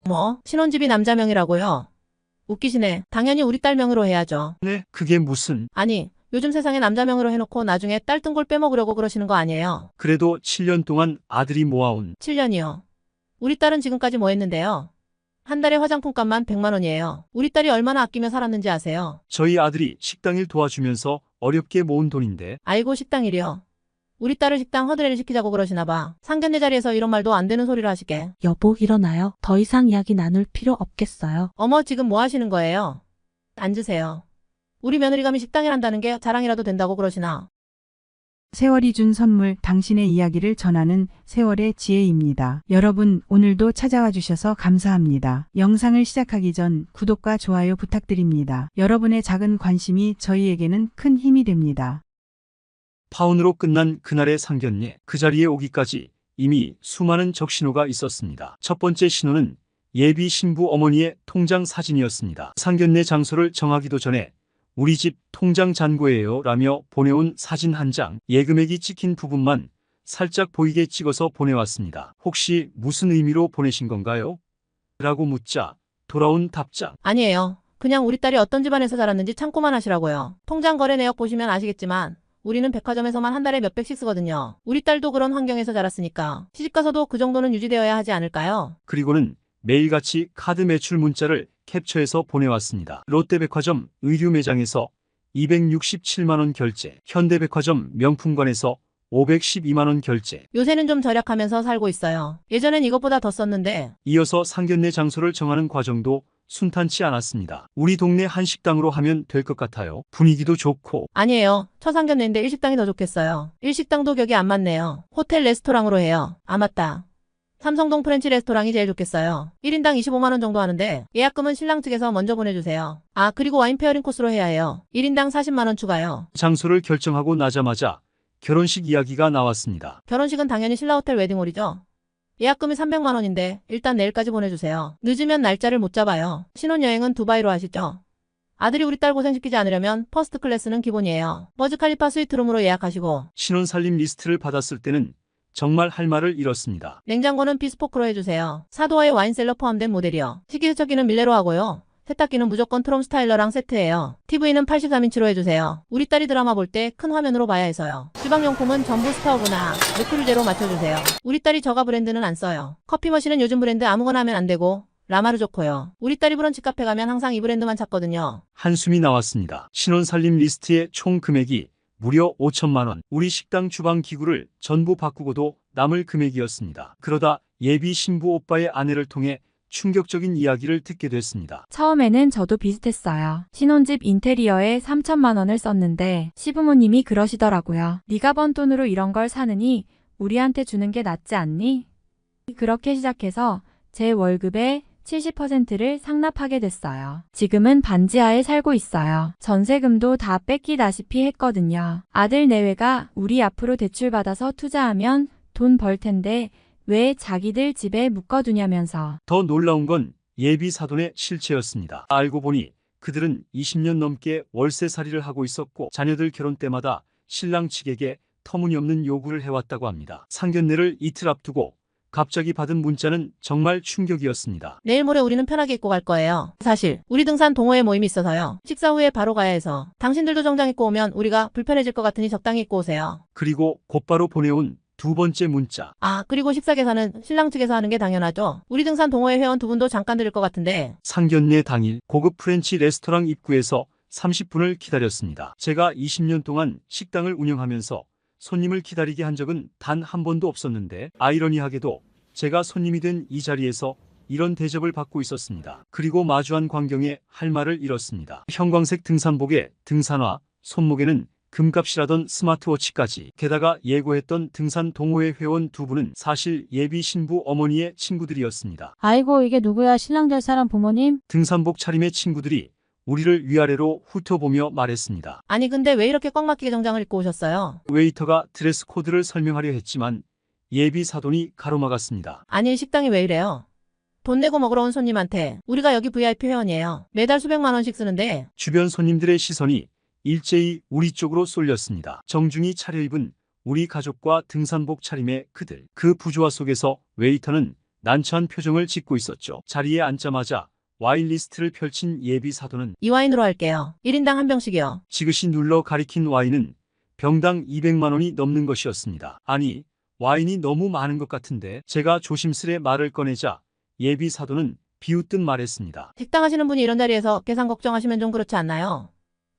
뭐? 신혼집이 남자 명이라고요? 웃기시네. 당연히 우리 딸 명으로 해야죠. 네, 그게 무슨. 아니, 요즘 세상에 남자 명으로 해놓고 나중에 딸 뜬골 빼먹으려고 그러시는 거 아니에요? 그래도 7년 동안 아들이 모아온. 7년이요. 우리 딸은 지금까지 뭐 했는데요? 한 달에 화장품 값만 100만 원이에요. 우리 딸이 얼마나 아끼며 살았는지 아세요? 저희 아들이 식당일 도와주면서 어렵게 모은 돈인데. 아이고 식당 일이요. 우리 딸을 식당 허드레를 시키자고 그러시나 봐. 상견례 자리에서 이런 말도 안 되는 소리를 하시게. 여보, 일어나요. 더 이상 이야기 나눌 필요 없겠어요. 어머 지금 뭐 하시는 거예요? 앉으세요. 우리 며느리감이 식당일 한다는 게 자랑이라도 된다고 그러시나? 세월이 준 선물, 당신의 이야기를 전하는 세월의 지혜입니다. 여러분, 오늘도 찾아와 주셔서 감사합니다. 영상을 시작하기 전 구독과 좋아요 부탁드립니다. 여러분의 작은 관심이 저희에게는 큰 힘이 됩니다. 파혼으로 끝난 그날의 상견례. 그 자리에 오기까지 이미 수많은 적신호가 있었습니다. 첫 번째 신호는 예비 신부 어머니의 통장 사진이었습니다. 상견례 장소를 정하기도 전에 우리 집 통장 잔고예요 라며 보내온 사진 한 장, 예금액이 찍힌 부분만 살짝 보이게 찍어서 보내왔습니다. 혹시 무슨 의미로 보내신 건가요? 라고 묻자 돌아온 답장. 아니에요. 그냥 우리 딸이 어떤 집안에서 자랐는지 참고만 하시라고요. 통장 거래 내역 보시면 아시겠지만 우리는 백화점에서만 한 달에 몇백씩 쓰거든요. 우리 딸도 그런 환경에서 자랐으니까 시집가서도 그 정도는 유지되어야 하지 않을까요? 그리고는 매일같이 카드 매출 문자를 캡처해서 보내왔습니다. 롯데백화점 의류 매장에서 267만 원 결제, 현대백화점 명품관에서 512만 원 결제. 요새는 좀 절약하면서 살고 있어요. 예전엔 이것보다 더 썼는데. 이어서 상견례 장소를 정하는 과정도 순탄치 않았습니다. 우리 동네 한식당으로 하면 될 것 같아요. 분위기도 좋고. 아니에요. 첫 상견례인데 일식당이 더 좋겠어요. 일식당도 격이 안 맞네요. 호텔 레스토랑으로 해요. 아 맞다. 삼성동 프렌치 레스토랑이 제일 좋겠어요. 1인당 25만 원 정도 하는데 예약금은 신랑 측에서 먼저 보내주세요. 아 그리고 와인 페어링 코스로 해야 해요. 1인당 40만 원 추가요. 장소를 결정하고 나자마자 결혼식 이야기가 나왔습니다. 결혼식은 당연히 신라호텔 웨딩홀이죠. 예약금이 300만 원인데 일단 내일까지 보내주세요. 늦으면 날짜를 못 잡아요. 신혼여행은 두바이로 하시죠. 아들이 우리 딸 고생시키지 않으려면 퍼스트 클래스는 기본이에요. 버즈칼리파 스위트룸으로 예약하시고. 신혼살림 리스트를 받았을 때는 정말 할 말을 잃었습니다. 냉장고는 비스포크로 해주세요. 사도와의 와인셀러 포함된 모델이요. 식기세척기는 밀레로 하고요. 세탁기는 무조건 트롬 스타일러랑 세트예요. TV는 83인치로 해주세요. 우리 딸이 드라마 볼 때 큰 화면으로 봐야 해서요. 주방용품은 전부 스타오브나 르크루제로 맞춰주세요. 우리 딸이 저가 브랜드는 안 써요. 커피 머신은 요즘 브랜드 아무거나 하면 안 되고 라마르 좋고요. 우리 딸이 브런치 카페 가면 항상 이 브랜드만 찾거든요. 한숨이 나왔습니다. 신혼살림 리스트의 총 금액이 무려 5천만 원. 우리 식당 주방 기구를 전부 바꾸고도 남을 금액이었습니다. 그러다 예비 신부 오빠의 아내를 통해 충격적인 이야기를 듣게 됐습니다. 처음에는 저도 비슷했어요. 신혼집 인테리어에 3천만 원을 썼는데 시부모님이 그러시더라고요. 네가 번 돈으로 이런 걸 사느니 우리한테 주는 게 낫지 않니? 그렇게 시작해서 제 월급의 70%를 상납하게 됐어요. 지금은 반지하에 살고 있어요. 전세금도 다 뺏기다시피 했거든요. 아들 내외가 우리 앞으로 대출받아서 투자하면 돈 벌 텐데 왜 자기들 집에 묶어두냐면서. 더 놀라운 건 예비 사돈의 실체였습니다. 알고 보니 그들은 20년 넘게 월세살이를 하고 있었고 자녀들 결혼 때마다 신랑 측에게 터무니없는 요구를 해왔다고 합니다. 상견례를 이틀 앞두고 갑자기 받은 문자는 정말 충격이었습니다. 내일 모레 우리는 편하게 입고 갈 거예요. 사실 우리 등산 동호회 모임이 있어서요. 식사 후에 바로 가야 해서 당신들도 정장 입고 오면 우리가 불편해질 것 같으니 적당히 입고 오세요. 그리고 곧바로 보내온 두 번째 문자. 아 그리고 식사 계산은 신랑 측에서 하는 게 당연하죠. 우리 등산 동호회 회원 두 분도 잠깐 드릴 것 같은데. 상견례 당일 고급 프렌치 레스토랑 입구에서 30분을 기다렸습니다. 제가 20년 동안 식당을 운영하면서 손님을 기다리게 한 적은 단 한 번도 없었는데 아이러니하게도 제가 손님이 된 이 자리에서 이런 대접을 받고 있었습니다. 그리고 마주한 광경에 할 말을 잃었습니다. 형광색 등산복에 등산화, 손목에는 금값이라던 스마트워치까지. 게다가 예고했던 등산 동호회 회원 두 분은 사실 예비 신부 어머니의 친구들이었습니다. 아이고 이게 누구야? 신랑 될 사람 부모님? 등산복 차림의 친구들이 우리를 위아래로 훑어보며 말했습니다. 아니 근데 왜 이렇게 꽉 막히게 정장을 입고 오셨어요? 웨이터가 드레스 코드를 설명하려 했지만 예비 사돈이 가로막았습니다. 아니 식당이 왜 이래요? 돈 내고 먹으러 온 손님한테 우리가 여기 VIP 회원이에요. 매달 수백만 원씩 쓰는데. 주변 손님들의 시선이 일제히 우리 쪽으로 쏠렸습니다. 정중히 차려입은 우리 가족과 등산복 차림의 그들. 그 부조화 속에서 웨이터는 난처한 표정을 짓고 있었죠. 자리에 앉자마자 와인 리스트를 펼친 예비 사도는 이 와인으로 할게요. 1인당 한 병씩이요. 지그시 눌러 가리킨 와인은 병당 200만 원이 넘는 것이었습니다. 아니, 와인이 너무 많은 것 같은데. 제가 조심스레 말을 꺼내자 예비 사도는 비웃듯 말했습니다. 식당 하시는 분이 이런 자리에서 계산 걱정하시면 좀 그렇지 않나요?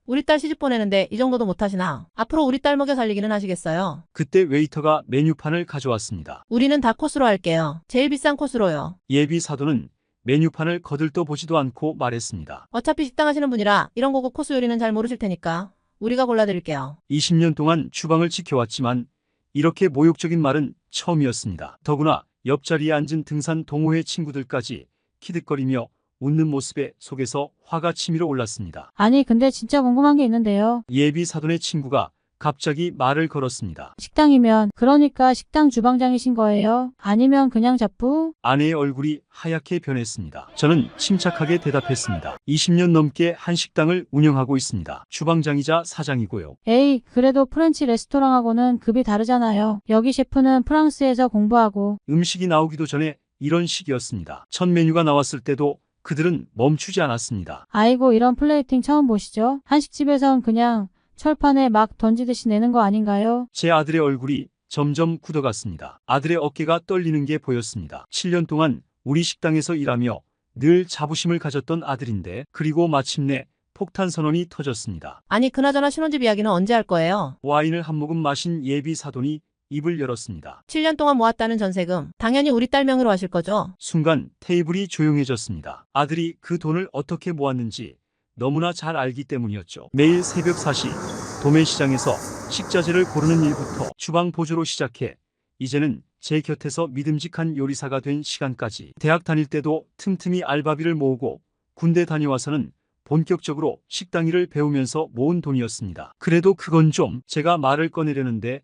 우리 딸 시집 보내는데 이 정도도 못하시나? 앞으로 우리 딸 먹여 살리기는 하시겠어요? 그때 웨이터가 메뉴판을 가져왔습니다. 우리는 다 코스로 할게요. 제일 비싼 코스로요. 예비 사도는 메뉴판을 거들떠 보지도 않고 말했습니다. 어차피 식당 하시는 분이라 이런 고급 코스 요리는 잘 모르실 테니까 우리가 골라드릴게요. 20년 동안 주방을 지켜왔지만 이렇게 모욕적인 말은 처음이었습니다. 더구나 옆자리에 앉은 등산 동호회 친구들까지 키득거리며 웃는 모습에 속에서 화가 치밀어 올랐습니다. 아니, 근데 진짜 궁금한 게 있는데요. 예비 사돈의 친구가 갑자기 말을 걸었습니다. 식당이면, 그러니까 식당 주방장이신 거예요? 아니면 그냥 잡부? 아내의 얼굴이 하얗게 변했습니다. 저는 침착하게 대답했습니다. 20년 넘게 한 식당을 운영하고 있습니다. 주방장이자 사장이고요. 에이, 그래도 프렌치 레스토랑하고는 급이 다르잖아요. 여기 셰프는 프랑스에서 공부하고. 음식이 나오기도 전에 이런 식이었습니다. 첫 메뉴가 나왔을 때도 그들은 멈추지 않았습니다. 아이고, 이런 플레이팅 처음 보시죠? 한식집에선 그냥 철판에 막 던지듯이 내는 거 아닌가요? 제 아들의 얼굴이 점점 굳어갔습니다. 아들의 어깨가 떨리는 게 보였습니다. 7년 동안 우리 식당에서 일하며 늘 자부심을 가졌던 아들인데, 그리고 마침내 폭탄 선언이 터졌습니다. 아니 그나저나 신혼집 이야기는 언제 할 거예요? 와인을 한 모금 마신 예비 사돈이 입을 열었습니다. 7년 동안 모았다는 전세금 당연히 우리 딸 명의로 하실 거죠? 순간 테이블이 조용해졌습니다. 아들이 그 돈을 어떻게 모았는지 너무나 잘 알기 때문이었죠. 매일 새벽 4시 도매시장에서 식자재를 고르는 일부터 주방 보조로 시작해 이제는 제 곁에서 믿음직한 요리사가 된 시간까지, 대학 다닐 때도 틈틈이 알바비를 모으고 군대 다녀와서는 본격적으로 식당 일을 배우면서 모은 돈이었습니다. 그래도 그건 좀. 제가 말을 꺼내려는데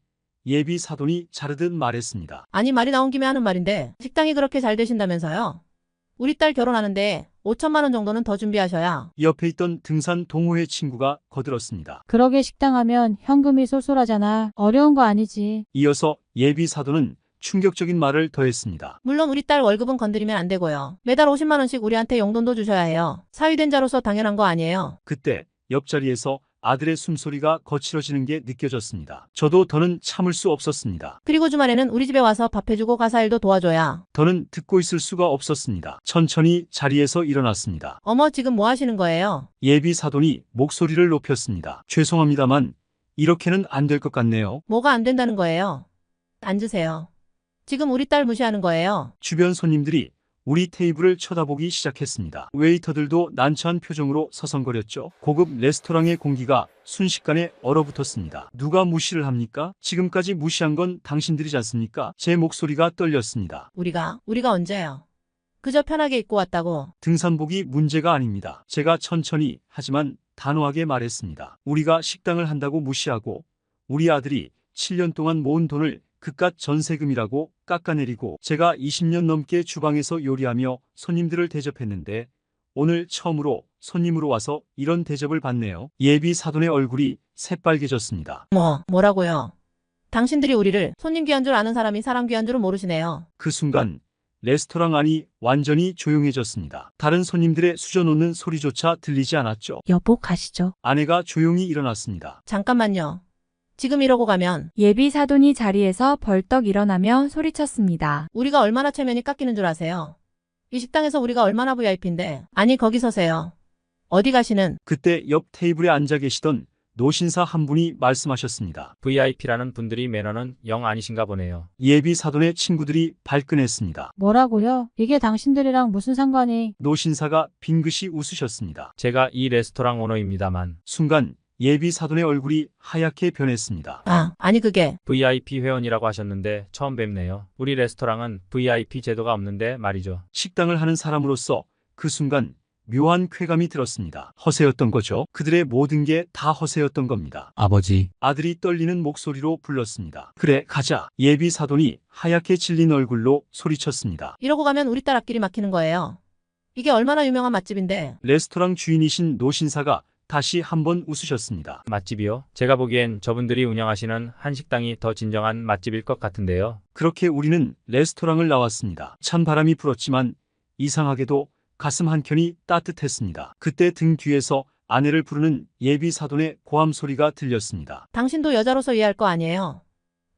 예비 사돈이 자르듯 말했습니다. 아니 말이 나온 김에 하는 말인데 식당이 그렇게 잘 되신다면서요? 우리 딸 결혼하는데 5천만 원 정도는 더 준비하셔야. 옆에 있던 등산 동호회 친구가 거들었습니다. 그러게 식당 하면 현금이 쏠쏠하잖아. 어려운 거 아니지. 이어서 예비 사돈은 충격적인 말을 더했습니다. 물론 우리 딸 월급은 건드리면 안 되고요. 매달 50만 원씩 우리한테 용돈도 주셔야 해요. 사위된 자로서 당연한 거 아니에요? 그때 옆자리에서 아들의 숨소리가 거칠어지는 게 느껴졌습니다. 저도 더는 참을 수 없었습니다. 그리고 주말에는 우리 집에 와서 밥 해주고 가사 일도 도와줘야. 더는 듣고 있을 수가 없었습니다. 천천히 자리에서 일어났습니다. 어머 지금 뭐 하시는 거예요? 예비 사돈이 목소리를 높였습니다. 죄송합니다만 이렇게는 안 될 것 같네요. 뭐가 안 된다는 거예요? 앉으세요. 지금 우리 딸 무시하는 거예요. 주변 손님들이 우리 테이블을 쳐다보기 시작했습니다. 웨이터들도 난처한 표정으로 서성거렸죠. 고급 레스토랑의 공기가 순식간에 얼어붙었습니다. 누가 무시를 합니까? 지금까지 무시한 건 당신들이지 않습니까? 제 목소리가 떨렸습니다. 우리가 언제요? 그저 편하게 입고 왔다고. 등산복이 문제가 아닙니다. 제가 천천히 하지만 단호하게 말했습니다. 우리가 식당을 한다고 무시하고 우리 아들이 7년 동안 모은 돈을 그깟 전세금이라고 깎아내리고 제가 20년 넘게 주방에서 요리하며 손님들을 대접했는데 오늘 처음으로 손님으로 와서 이런 대접을 받네요. 예비 사돈의 얼굴이 새빨개졌습니다. 뭐라고요? 당신들이 우리를 손님 귀한 줄 아는 사람이 사람 귀한 줄은 모르시네요. 그 순간 레스토랑 안이 완전히 조용해졌습니다. 다른 손님들의 수저놓는 소리조차 들리지 않았죠. 여보, 가시죠. 아내가 조용히 일어났습니다. 잠깐만요. 지금 이러고 가면 예비 사돈이 자리에서 벌떡 일어나며 소리쳤습니다. 우리가 얼마나 체면이 깎이는 줄 아세요? 이 식당에서 우리가 얼마나 VIP인데. 아니 거기 서세요. 어디 가시는. 그때 옆 테이블에 앉아 계시던 노신사 한 분이 말씀하셨습니다. VIP라는 분들이 매너는 영 아니신가 보네요. 예비 사돈의 친구들이 발끈했습니다. 뭐라고요? 이게 당신들이랑 무슨 상관이? 노신사가 빙긋이 웃으셨습니다. 제가 이 레스토랑 오너입니다만 순간 예비 사돈의 얼굴이 하얗게 변했습니다. 아니 그게. VIP 회원이라고 하셨는데 처음 뵙네요. 우리 레스토랑은 VIP 제도가 없는데 말이죠. 식당을 하는 사람으로서 그 순간 묘한 쾌감이 들었습니다. 허세였던 거죠. 그들의 모든 게 다 허세였던 겁니다. 아버지. 아들이 떨리는 목소리로 불렀습니다. 그래 가자. 예비 사돈이 하얗게 질린 얼굴로 소리쳤습니다. 이러고 가면 우리 딸 앞길이 막히는 거예요. 이게 얼마나 유명한 맛집인데. 레스토랑 주인이신 노신사가 다시 한번 웃으셨습니다. 맛집이요? 제가 보기엔 저분들이 운영하시는 한식당이 더 진정한 맛집일 것 같은데요. 그렇게 우리는 레스토랑을 나왔습니다. 찬 바람이 불었지만 이상하게도 가슴 한켠이 따뜻했습니다. 그때 등 뒤에서 아내를 부르는 예비 사돈의 고함 소리가 들렸습니다. 당신도 여자로서 이해할 거 아니에요.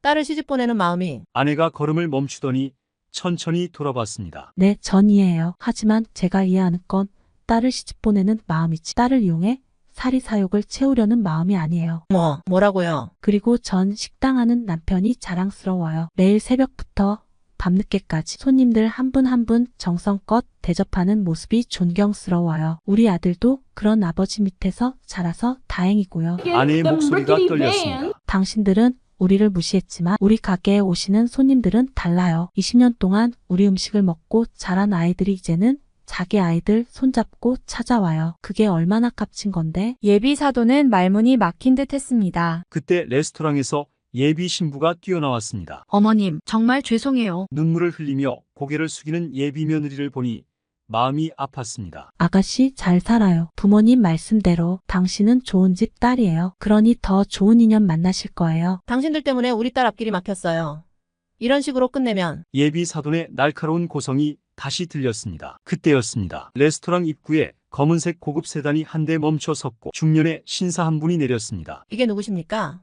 딸을 시집 보내는 마음이. 아내가 걸음을 멈추더니 천천히 돌아봤습니다. 네, 전 이해해요. 하지만 제가 이해하는 건 딸을 시집 보내는 마음이지. 딸을 이용해 사리사욕을 채우려는 마음이 아니에요. 뭐라고요? 그리고 전 식당하는 남편이 자랑스러워요. 매일 새벽부터 밤늦게까지 손님들 한 분 한 분 정성껏 대접하는 모습이 존경스러워요. 우리 아들도 그런 아버지 밑에서 자라서 다행이고요. 아내의 목소리가 떨렸습니다. 당신들은 우리를 무시했지만 우리 가게에 오시는 손님들은 달라요. 20년 동안 우리 음식을 먹고 자란 아이들이 이제는 자기 아이들 손잡고 찾아와요. 그게 얼마나 값진 건데. 예비 사도는 말문이 막힌 듯 했습니다. 그때 레스토랑에서 예비 신부가 뛰어나왔습니다. 어머님, 정말 죄송해요. 눈물을 흘리며 고개를 숙이는 예비 며느리를 보니 마음이 아팠습니다. 아가씨 잘 살아요. 부모님 말씀대로 당신은 좋은 집 딸이에요. 그러니 더 좋은 인연 만나실 거예요. 당신들 때문에 우리 딸 앞길이 막혔어요. 이런 식으로 끝내면. 예비 사돈의 날카로운 고성이 다시 들렸습니다. 그때였습니다. 레스토랑 입구에 검은색 고급 세단이 한 대 멈춰 섰고 중년의 신사 한 분이 내렸습니다. 이게 누구십니까?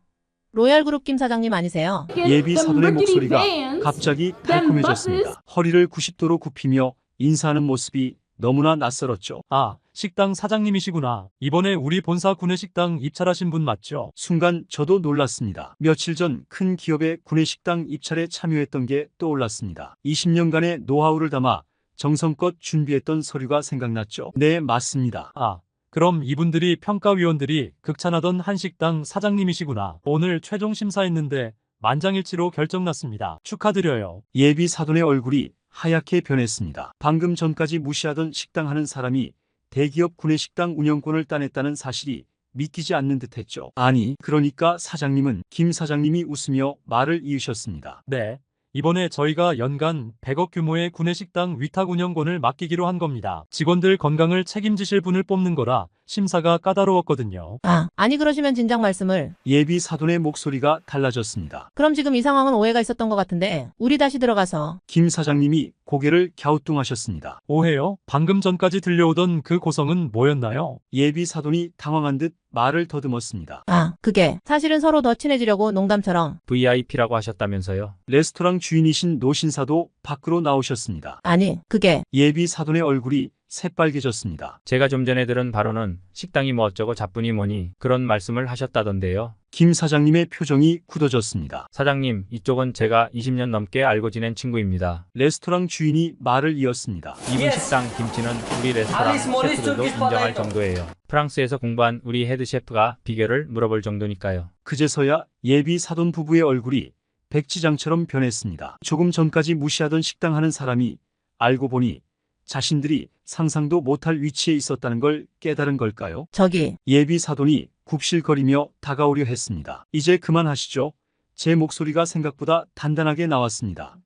로얄그룹 김 사장님 아니세요? 예비 사돈의 목소리가 갑자기 달콤해졌습니다. 허리를 90도로 굽히며 인사하는 모습이 너무나 낯설었죠. 아, 식당 사장님이시구나. 이번에 우리 본사 구내식당 입찰하신 분 맞죠? 순간 저도 놀랐습니다. 며칠 전 큰 기업의 구내식당 입찰에 참여했던 게 떠올랐습니다. 20년간의 노하우를 담아 정성껏 준비했던 서류가 생각났죠. 네, 맞습니다. 아, 그럼 이분들이 평가위원들이 극찬하던 한식당 사장님이시구나. 오늘 최종 심사했는데 만장일치로 결정났습니다. 축하드려요. 예비 사돈의 얼굴이 하얗게 변했습니다. 방금 전까지 무시하던 식당 하는 사람이 대기업 구내식당 운영권을 따냈다는 사실이 믿기지 않는 듯했죠. 아니, 그러니까 사장님은. 김 사장님이 웃으며 말을 이으셨습니다. 네, 이번에 저희가 연간 100억 규모의 구내식당 위탁 운영권을 맡기기로 한 겁니다. 직원들 건강을 책임지실 분을 뽑는 거라 심사가 까다로웠거든요. 아니 그러시면 진작 말씀을. 예비 사돈의 목소리가 달라졌습니다. 그럼 지금 이 상황은 오해가 있었던 것 같은데 우리 다시 들어가서. 김 사장님이 고개를 갸우뚱하셨습니다. 오해요? 방금 전까지 들려오던 그 고성은 뭐였나요? 예비 사돈이 당황한 듯 말을 더듬었습니다. 그게 사실은 서로 더 친해지려고 농담처럼. VIP라고 하셨다면서요. 레스토랑 주인이신 노신사도 밖으로 나오셨습니다. 아니 그게. 예비 사돈의 얼굴이 새빨개졌습니다. 제가 좀 전에 들은 바로는 식당이 뭐 어쩌고 잡분이 뭐니 그런 말씀을 하셨다던데요. 김 사장님의 표정이 굳어졌습니다. 사장님, 이쪽은 제가 20년 넘게 알고 지낸 친구입니다. 레스토랑 주인이 말을 이었습니다. 이분 식당 김치는 우리 레스토랑 셰프들도 인정할 정도예요. 프랑스에서 공부한 우리 헤드 셰프가 비결을 물어볼 정도니까요. 그제서야 예비 사돈 부부의 얼굴이 백지장처럼 변했습니다. 조금 전까지 무시하던 식당 하는 사람이 알고 보니 자신들이 상상도 못할 위치에 있었다는 걸 깨달은 걸까요? 저기. 예비 사돈이 굽실거리며 다가오려 했습니다. 이제 그만하시죠. 제 목소리가 생각보다 단단하게 나왔습니다.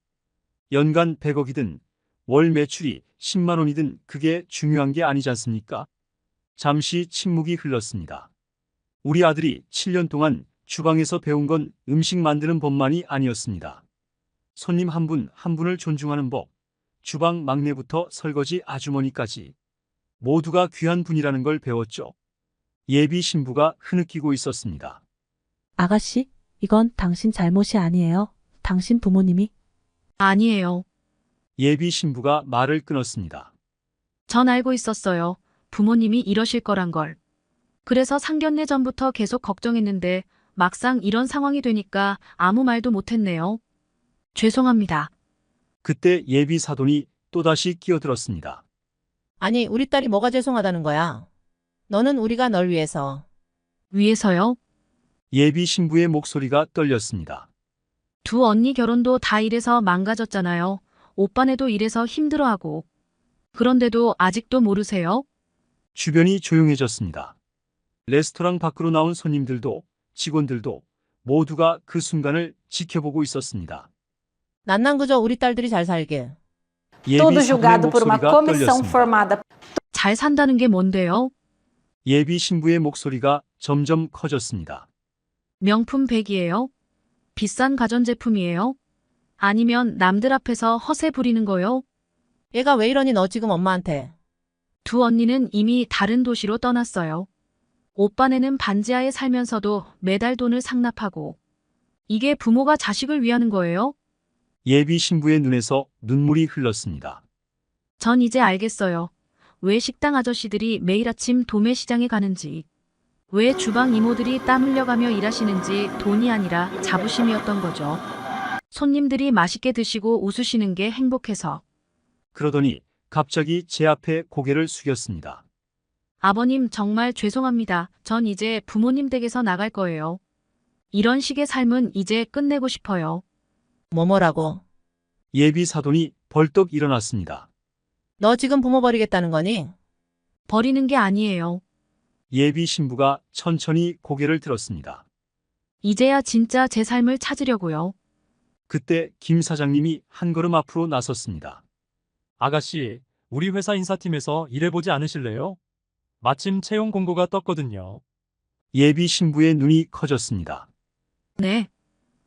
연간 100억이든 월 매출이 10만 원이든 그게 중요한 게 아니지 않습니까? 잠시 침묵이 흘렀습니다. 우리 아들이 7년 동안 주방에서 배운 건 음식 만드는 법만이 아니었습니다. 손님 한 분 한 분을 존중하는 법, 주방 막내부터 설거지 아주머니까지 모두가 귀한 분이라는 걸 배웠죠. 예비 신부가 흐느끼고 있었습니다. 아가씨, 이건 당신 잘못이 아니에요. 당신 부모님이. 아니에요. 예비 신부가 말을 끊었습니다. 전 알고 있었어요. 부모님이 이러실 거란 걸. 그래서 상견례 전부터 계속 걱정했는데 막상 이런 상황이 되니까 아무 말도 못했네요. 죄송합니다. 그때 예비 사돈이 또다시 끼어들었습니다. 아니 우리 딸이 뭐가 죄송하다는 거야. 너는 우리가 널 위해서. 위해서요? 예비 신부의 목소리가 떨렸습니다. 두 언니 결혼도 다 이래서 망가졌잖아요. 오빠네도 이래서 힘들어하고. 그런데도 아직도 모르세요? 주변이 조용해졌습니다. 레스토랑 밖으로 나온 손님들도 직원들도 모두가 그 순간을 지켜보고 있었습니다. 난 그저 우리 딸들이 잘 살길. 예비 사돈의 목소리가 떨렸습니다. 잘 산다는 게 뭔데요? 예비 신부의 목소리가 점점 커졌습니다. 명품 백이에요? 비싼 가전제품이에요? 아니면 남들 앞에서 허세 부리는 거요? 얘가 왜 이러니 너 지금 엄마한테. 두 언니는 이미 다른 도시로 떠났어요. 오빠네는 반지하에 살면서도 매달 돈을 상납하고. 이게 부모가 자식을 위하는 거예요? 예비 신부의 눈에서 눈물이 흘렀습니다. 전 이제 알겠어요. 왜 식당 아저씨들이 매일 아침 도매시장에 가는지. 왜 주방 이모들이 땀 흘려가며 일하시는지 돈이 아니라 자부심이었던 거죠. 손님들이 맛있게 드시고 웃으시는 게 행복해서. 그러더니 갑자기 제 앞에 고개를 숙였습니다. 아버님 정말 죄송합니다. 전 이제 부모님 댁에서 나갈 거예요. 이런 식의 삶은 이제 끝내고 싶어요. 뭐라고. 예비 사돈이 벌떡 일어났습니다. 너 지금 부모 버리겠다는 거니? 버리는 게 아니에요. 예비 신부가 천천히 고개를 들었습니다. 이제야 진짜 제 삶을 찾으려고요. 그때 김 사장님이 한 걸음 앞으로 나섰습니다. 아가씨, 우리 회사 인사팀에서 일해보지 않으실래요? 마침 채용 공고가 떴거든요. 예비 신부의 눈이 커졌습니다. 네.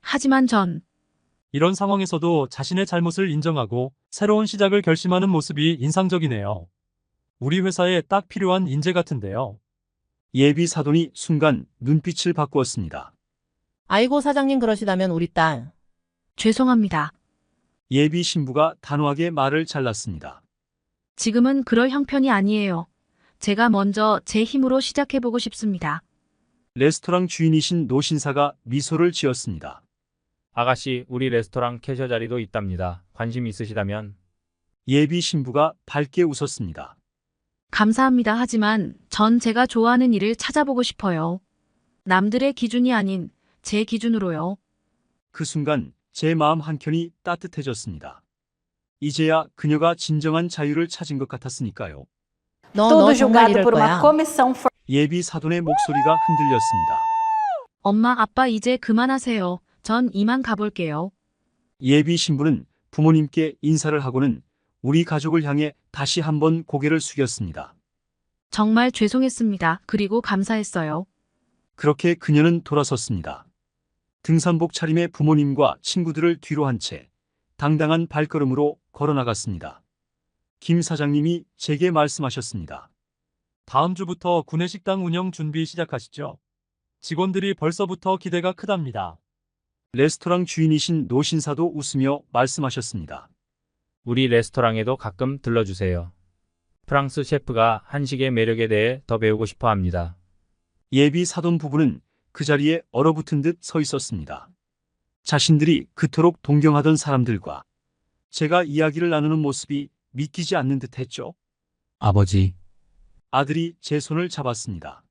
하지만 전 이런 상황에서도 자신의 잘못을 인정하고 새로운 시작을 결심하는 모습이 인상적이네요. 우리 회사에 딱 필요한 인재 같은데요. 예비 사돈이 순간 눈빛을 바꾸었습니다. 아이고 사장님 그러시다면 우리 딸. 죄송합니다. 예비 신부가 단호하게 말을 잘랐습니다. 지금은 그럴 형편이 아니에요. 제가 먼저 제 힘으로 시작해보고 싶습니다. 레스토랑 주인이신 노신사가 미소를 지었습니다. 아가씨, 우리 레스토랑 캐셔 자리도 있답니다. 관심 있으시다면. 예비 신부가 밝게 웃었습니다. 감사합니다. 하지만 전 제가 좋아하는 일을 찾아보고 싶어요. 남들의 기준이 아닌 제 기준으로요. 그 순간 제 마음 한켠이 따뜻해졌습니다. 이제야 그녀가 진정한 자유를 찾은 것 같았으니까요. 너 정말 이럴 거야. 예비 사돈의 목소리가 흔들렸습니다. 엄마, 아빠 이제 그만하세요. 전 이만 가볼게요. 예비 신부는 부모님께 인사를 하고는 우리 가족을 향해 다시 한번 고개를 숙였습니다. 정말 죄송했습니다. 그리고 감사했어요. 그렇게 그녀는 돌아섰습니다. 등산복 차림의 부모님과 친구들을 뒤로 한 채 당당한 발걸음으로 걸어나갔습니다. 김 사장님이 제게 말씀하셨습니다. 다음 주부터 구내식당 운영 준비 시작하시죠. 직원들이 벌써부터 기대가 크답니다. 레스토랑 주인이신 노신사도 웃으며 말씀하셨습니다. 우리 레스토랑에도 가끔 들러주세요. 프랑스 셰프가 한식의 매력에 대해 더 배우고 싶어 합니다. 예비 사돈 부부는 그 자리에 얼어붙은 듯 서 있었습니다. 자신들이 그토록 동경하던 사람들과 제가 이야기를 나누는 모습이 믿기지 않는 듯 했죠. 아버지, 아들이 제 손을 잡았습니다.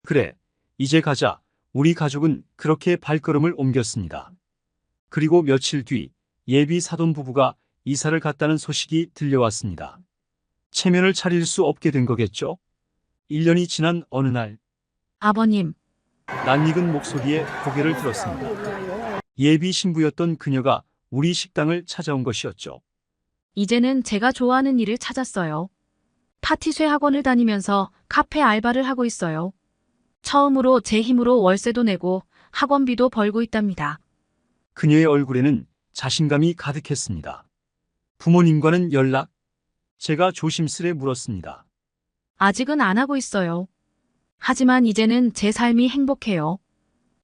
그래, 이제 가자. 우리 가족은 그렇게 발걸음을 옮겼습니다. 그리고 며칠 뒤 예비 사돈 부부가 이사를 갔다는 소식이 들려왔습니다. 체면을 차릴 수 없게 된 거겠죠? 1년이 지난 어느 날 아버님, 낯익은 목소리에 고개를 들었습니다. 예비 신부였던 그녀가 우리 식당을 찾아온 것이었죠. 이제는 제가 좋아하는 일을 찾았어요. 파티쇠 학원을 다니면서 카페 알바를 하고 있어요. 처음으로 제 힘으로 월세도 내고 학원비도 벌고 있답니다. 그녀의 얼굴에는 자신감이 가득했습니다. 부모님과는 연락? 제가 조심스레 물었습니다. 아직은 안 하고 있어요. 하지만 이제는 제 삶이 행복해요.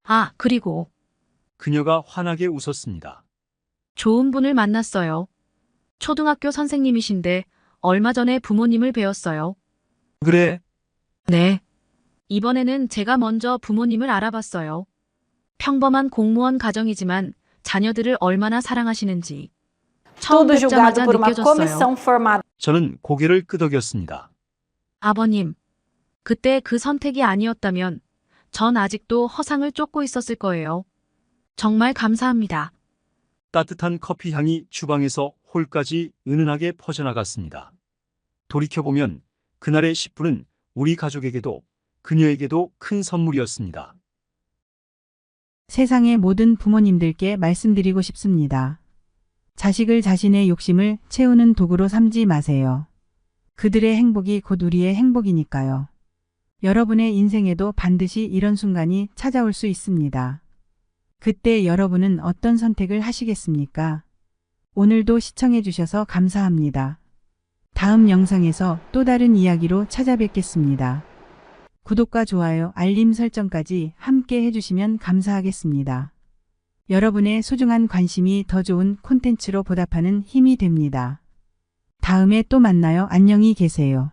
아, 그리고 그녀가 환하게 웃었습니다. 좋은 분을 만났어요. 초등학교 선생님이신데 얼마 전에 부모님을 뵈었어요. 그래? 네. 이번에는 제가 먼저 부모님을 알아봤어요. 평범한 공무원 가정이지만 자녀들을 얼마나 사랑하시는지 처음 뵙자마자 느껴졌어요. 저는 고개를 끄덕였습니다. 아버님, 그때 그 선택이 아니었다면 전 아직도 허상을 쫓고 있었을 거예요. 정말 감사합니다. 따뜻한 커피 향이 주방에서 홀까지 은은하게 퍼져나갔습니다. 돌이켜보면 그날의 10분은 우리 가족에게도 그녀에게도 큰 선물이었습니다. 세상의 모든 부모님들께 말씀드리고 싶습니다. 자식을 자신의 욕심을 채우는 도구로 삼지 마세요. 그들의 행복이 곧 우리의 행복이니까요. 여러분의 인생에도 반드시 이런 순간이 찾아올 수 있습니다. 그때 여러분은 어떤 선택을 하시겠습니까? 오늘도 시청해 주셔서 감사합니다. 다음 영상에서 또 다른 이야기로 찾아뵙겠습니다. 구독과 좋아요, 알림 설정까지 함께 해주시면 감사하겠습니다. 여러분의 소중한 관심이 더 좋은 콘텐츠로 보답하는 힘이 됩니다. 다음에 또 만나요. 안녕히 계세요.